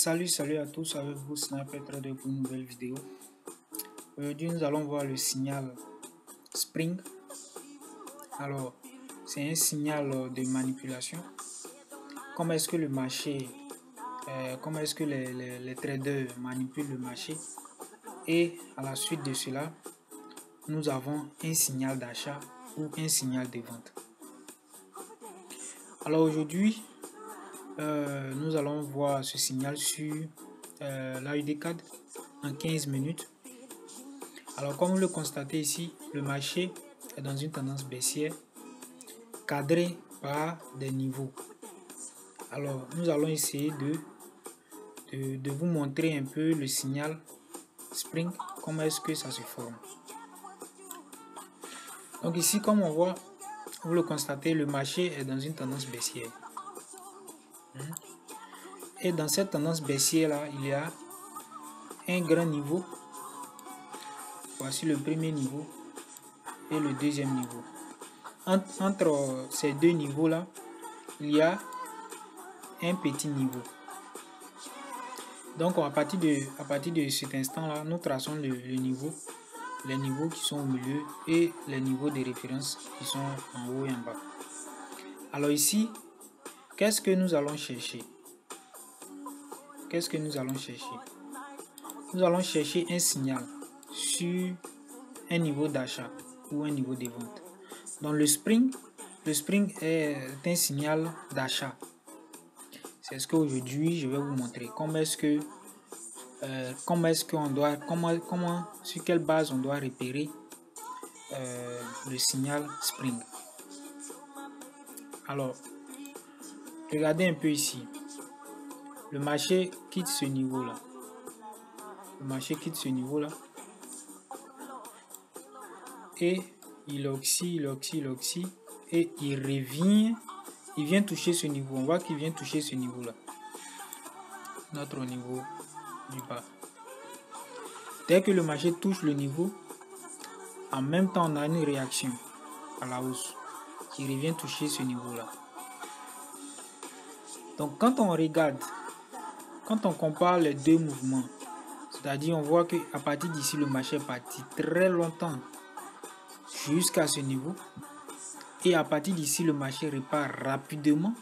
Salut à tous, avec vous Sniper Trader pour une nouvelle vidéo. Aujourd'hui nous allons voir le signal Spring. Alors c'est un signal de manipulation. Comment est-ce que le marché, comment est-ce que les traders manipulent le marché, et à la suite de cela nous avons un signal d'achat ou un signal de vente. Alors aujourd'hui nous allons voir ce signal sur l'AUD-CAD en 15 minutes. Alors comme vous le constatez ici, le marché est dans une tendance baissière cadré par des niveaux. Alors nous allons essayer de vous montrer un peu le signal Spring, comment est-ce que ça se forme. Donc ici, comme on voit, vous le constatez, le marché est dans une tendance baissière. Et dans cette tendance baissière là, il y a un grand niveau. Voici le premier niveau et le deuxième niveau. Entre ces deux niveaux là, il y a un petit niveau. Donc à partir de cet instant là, nous traçons les niveaux qui sont au milieu et les niveaux de référence qui sont en haut et en bas. Alors ici, qu'est-ce que nous allons chercher? Nous allons chercher un signal sur un niveau d'achat ou un niveau de vente. Donc le spring est un signal d'achat. C'est ce qu'aujourd'hui je vais vous montrer. Sur quelle base on doit repérer le signal spring. Alors regardez un peu ici. Le marché quitte ce niveau là. Et il oscille et il revient. Il vient toucher ce niveau. On voit qu'il vient toucher ce niveau là. Notre niveau du bas. Dès que le marché touche le niveau, en même temps on a une réaction à la hausse qui revient toucher ce niveau là. Donc quand on regarde, quand on compare les deux mouvements, c'est-à-dire on voit que à partir d'ici le marché est parti très longtemps jusqu'à ce niveau, et à partir d'ici le marché repart rapidement.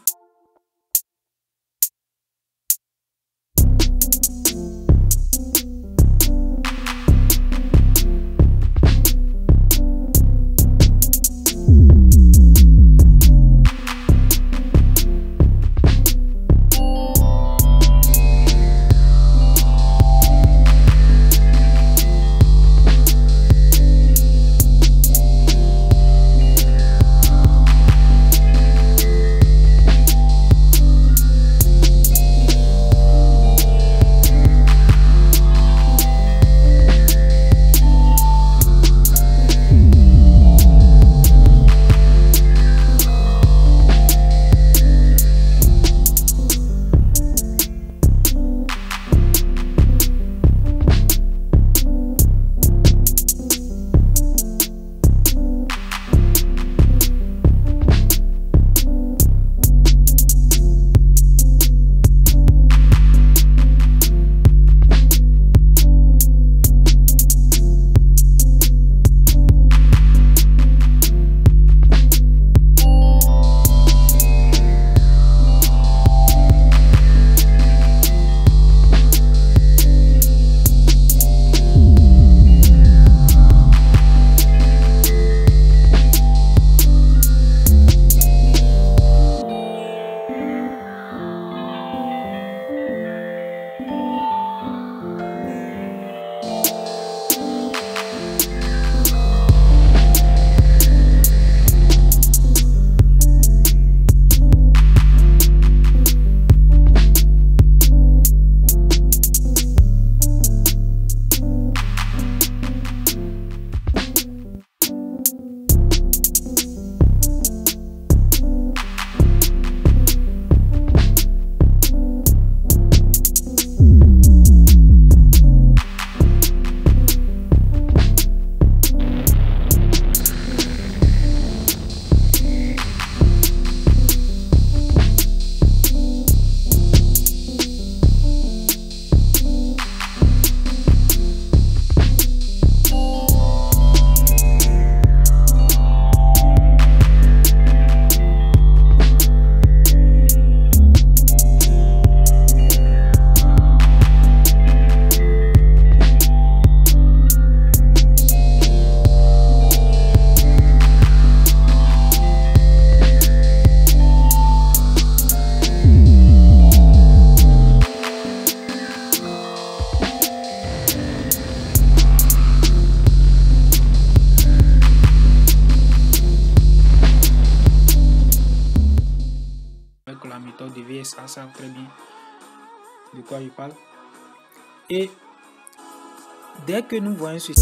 méthode de VSA savent très bien de quoi je parle. Et dès que nous voyons ceci,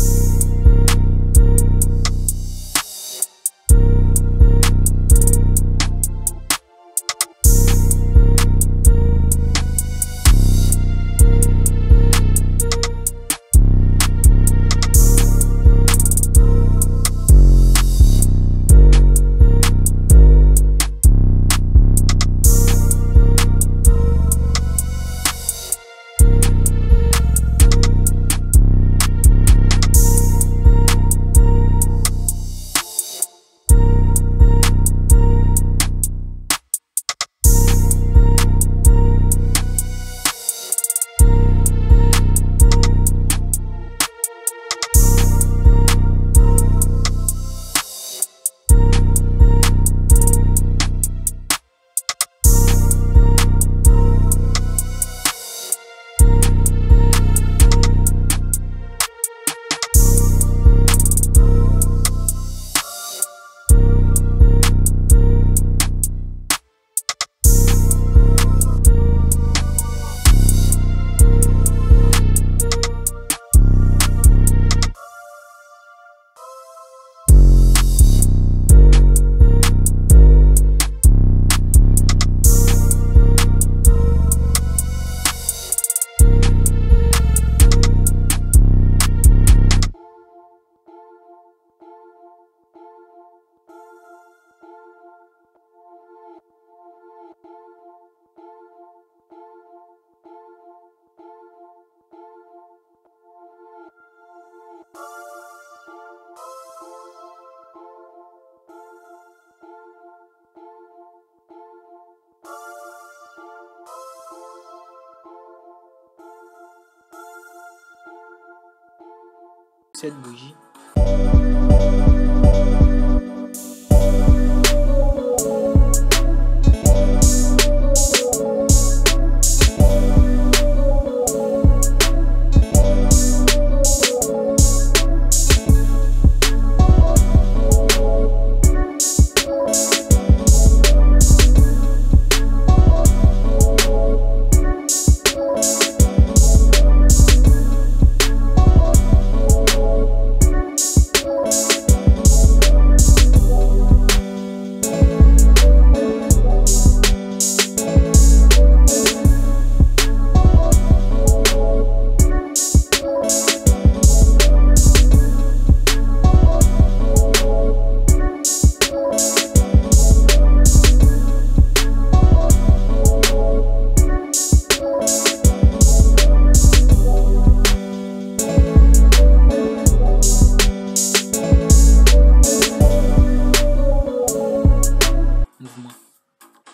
cette bougie.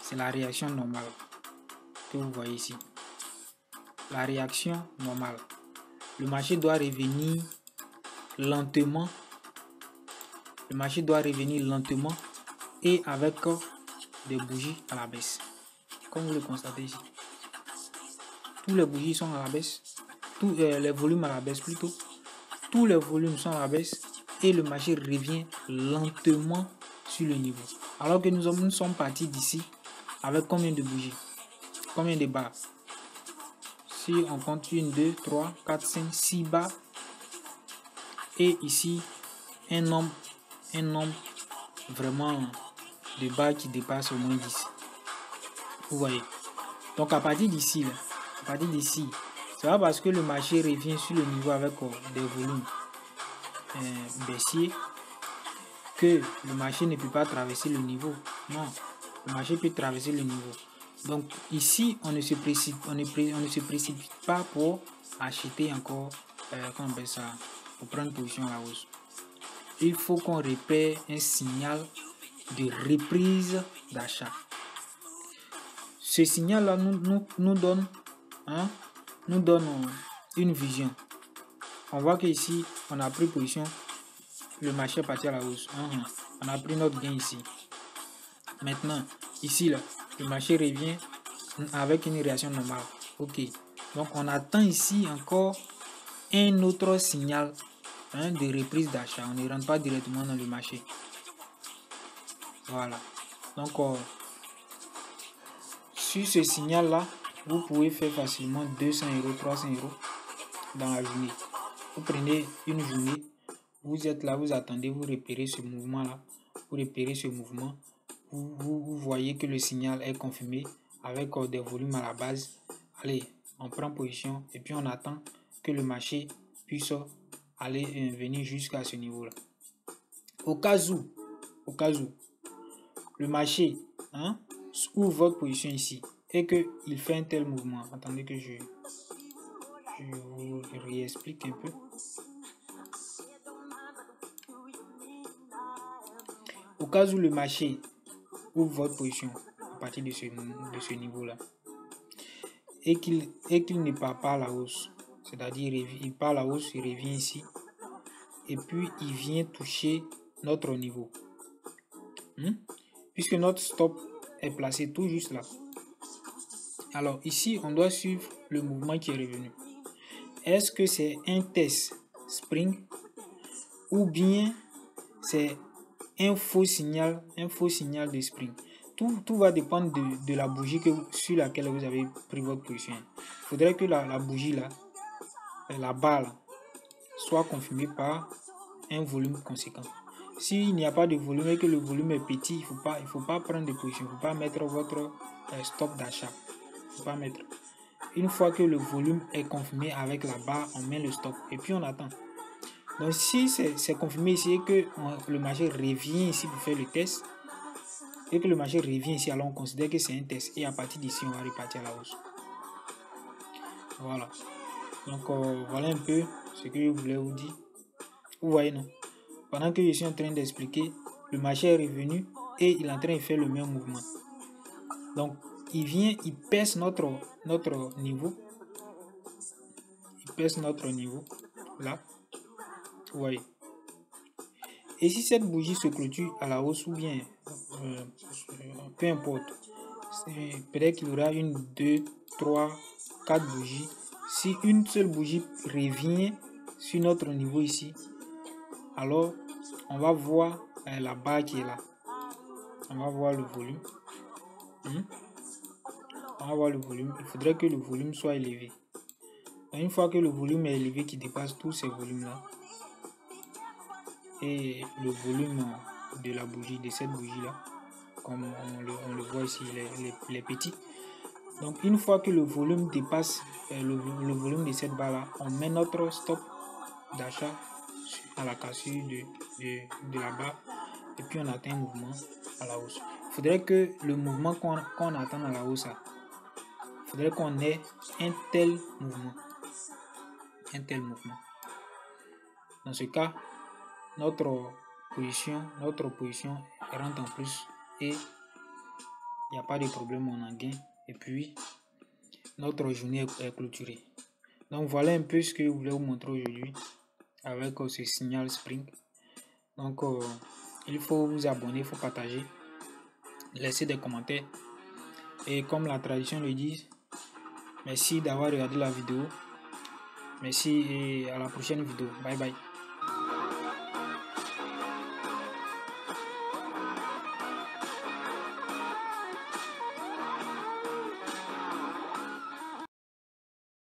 C'est la réaction normale que vous voyez ici. La réaction normale. Le marché doit revenir lentement. Le marché doit revenir lentement et avec des bougies à la baisse. Comme vous le constatez ici. Tous les bougies sont à la baisse. Tous les volumes à la baisse plutôt. Tous les volumes sont à la baisse et le marché revient lentement sur le niveau. Alors que nous sommes partis d'ici avec combien de bougies? Combien de barres? Si on compte 1, 2, 3, 4, 5, 6 barres. Et ici, un nombre vraiment de barres qui dépasse au moins 10. Vous voyez? Donc à partir d'ici, c'est pas parce que le marché revient sur le niveau avec des volumes baissiers que le marché ne peut pas traverser le niveau. Non, le marché peut traverser le niveau. Donc ici, on ne se précipite pas pour acheter encore, comment on appelle ça, pour prendre position à la hausse. Il faut qu'on repère un signal de reprise d'achat. Ce signal-là nous donne une vision. On voit qu'ici, on a pris position, le marché est parti à la hausse. On a pris notre gain ici. Maintenant, ici, là, le marché revient avec une réaction normale. Ok. Donc, on attend ici encore un autre signal de reprise d'achat. On ne rentre pas directement dans le marché. Voilà. Donc, sur ce signal-là, vous pouvez faire facilement 200 €, 300 € dans la journée. Vous prenez une journée, vous êtes là, vous attendez, vous repérez ce mouvement-là, vous repérez ce mouvement, vous voyez que le signal est confirmé avec des volumes à la base. Allez, on prend position et puis on attend que le marché puisse aller venir jusqu'à ce niveau-là. Au cas où le marché ouvre votre position ici et qu'il fait un tel mouvement, attendez que je vous réexplique un peu. Au cas où le marché ouvre votre position à partir de ce niveau-là et qu'il ne part pas à la hausse, c'est-à-dire il part à la hausse, il revient ici et puis il vient toucher notre niveau. Puisque notre stop est placé tout juste là. Alors ici, on doit suivre le mouvement qui est revenu. Est-ce que c'est un test spring ou bien c'est un faux signal de spring? Tout va dépendre de la bougie sur laquelle vous avez pris votre position. Il faudrait que la bougie là, la barre là, soit confirmée par un volume conséquent. S'il n'y a pas de volume et que le volume est petit, il faut pas prendre de position, il ne faut pas mettre votre stop d'achat. Faut pas mettre. Une fois que le volume est confirmé avec la barre, on met le stop et puis on attend. Donc si c'est confirmé ici et que le marché revient ici pour faire le test, et que le marché revient ici, alors on considère que c'est un test et à partir d'ici on va repartir à la hausse. Voilà. Donc voilà un peu ce que je voulais vous dire. Vous voyez, non? Pendant que je suis en train d'expliquer, le marché est revenu et il est en train de faire le même mouvement. Donc il vient, il perce notre niveau. Il perce notre niveau là. Vous voyez. Et si cette bougie se clôture à la hausse ou bien peu importe, peut-être qu'il y aura 1, 2, 3, 4 bougies. Si une seule bougie revient sur notre niveau ici, alors on va voir la barre qui est là. On va voir le volume. On va voir le volume. Il faudrait que le volume soit élevé. Donc, une fois que le volume est élevé, qui dépasse tous ces volumes-là, et le volume de la bougie, de cette bougie-là, comme on le voit ici, les petits. Donc, une fois que le volume dépasse le volume de cette barre-là, on met notre stop d'achat à la cassure de la barre et puis on atteint un mouvement à la hausse. Il faudrait que le mouvement qu'on attend à la hausse, il faudrait qu'on ait un tel mouvement. Dans ce cas, notre position rentre en plus et il n'y a pas de problème, on en gain et puis notre journée est clôturée. Donc voilà un peu ce que je voulais vous montrer aujourd'hui avec ce signal spring. Donc il faut vous abonner, il faut partager, laisser des commentaires et comme la tradition le dit, merci d'avoir regardé la vidéo. Merci et à la prochaine vidéo. Bye bye.